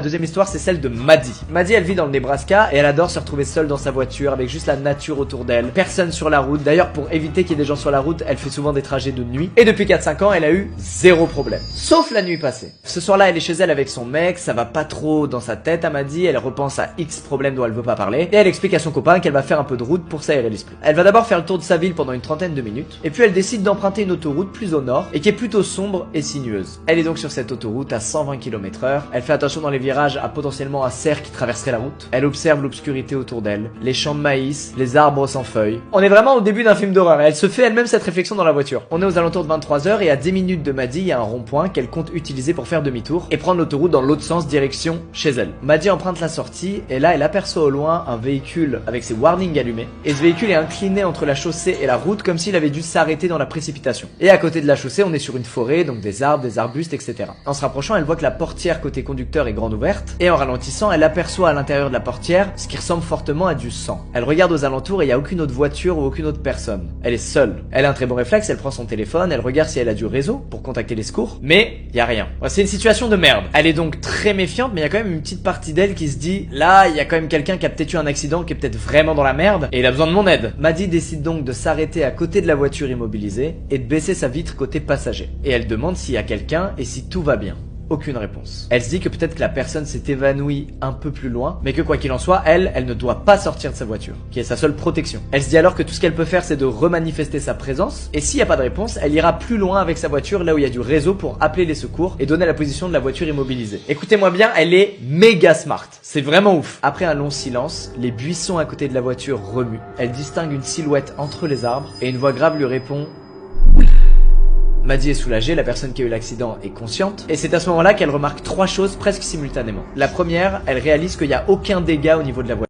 La deuxième histoire, c'est celle de Maddie. Maddie, elle vit dans le Nebraska et elle adore se retrouver seule dans sa voiture avec juste la nature autour d'elle, personne sur la route. D'ailleurs, pour éviter qu'il y ait des gens sur la route, elle fait souvent des trajets de nuit. Et depuis 4-5 ans, elle a eu zéro problème. Sauf la nuit passée. Ce soir-là, elle est chez elle avec son mec, ça va pas trop dans sa tête à Maddie, elle repense à X problèmes dont elle veut pas parler, et elle explique à son copain qu'elle va faire un peu de route pour s'aérer l'esprit. Elle va d'abord faire le tour de sa ville pendant une trentaine de minutes, et puis elle décide d'emprunter une autoroute plus au nord, et qui est plutôt sombre et sinueuse. Elle est donc sur cette autoroute à 120 km/h, elle fait attention dans les virages à potentiellement un cerf qui traverserait la route. Elle observe l'obscurité autour d'elle, les champs de maïs, les arbres sans feuilles. On est vraiment au début d'un film d'horreur et elle se fait elle-même cette réflexion dans la voiture. On est aux alentours de 23h et à 10 minutes de Maddie, il y a un rond-point qu'elle compte utiliser pour faire demi-tour et prendre l'autoroute dans l'autre sens direction chez elle. Maddie emprunte la sortie et là elle aperçoit au loin un véhicule avec ses warnings allumés et ce véhicule est incliné entre la chaussée et la route comme s'il avait dû s'arrêter dans la précipitation. Et à côté de la chaussée, on est sur une forêt, donc des arbres, des arbustes, etc. En se rapprochant, elle voit que la portière côté conducteur est grande ouverte et en ralentissant, elle aperçoit à l'intérieur de la portière ce qui ressemble fortement à du sang. Elle regarde aux alentours et il n'y a aucune autre voiture ou aucune autre personne. Elle est seule. Elle a un très bon réflexe, elle prend son téléphone, elle regarde si elle a du réseau pour contacter les secours, mais il y a rien. C'est une situation de merde. Elle est donc très méfiante, mais il y a quand même une petite partie d'elle qui se dit là, il y a quand même quelqu'un qui a peut-être eu un accident, qui est peut-être vraiment dans la merde et il a besoin de mon aide. Maddie décide donc de s'arrêter à côté de la voiture immobilisée et de baisser sa vitre côté passager. Et elle demande s'il y a quelqu'un et si tout va bien. Aucune réponse. Elle se dit que peut-être que la personne s'est évanouie un peu plus loin, mais que quoi qu'il en soit, elle ne doit pas sortir de sa voiture, qui est sa seule protection. Elle se dit alors que tout ce qu'elle peut faire, c'est de remanifester sa présence, et s'il n'y a pas de réponse, elle ira plus loin avec sa voiture, là où il y a du réseau pour appeler les secours et donner la position de la voiture immobilisée. Écoutez-moi bien, elle est méga smart. C'est vraiment ouf. Après un long silence, les buissons à côté de la voiture remuent. Elle distingue une silhouette entre les arbres, et une voix grave lui répond: Maddie est soulagée, la personne qui a eu l'accident est consciente, et c'est à ce moment-là qu'elle remarque trois choses presque simultanément. La première, elle réalise qu'il n'y a aucun dégât au niveau de la voiture.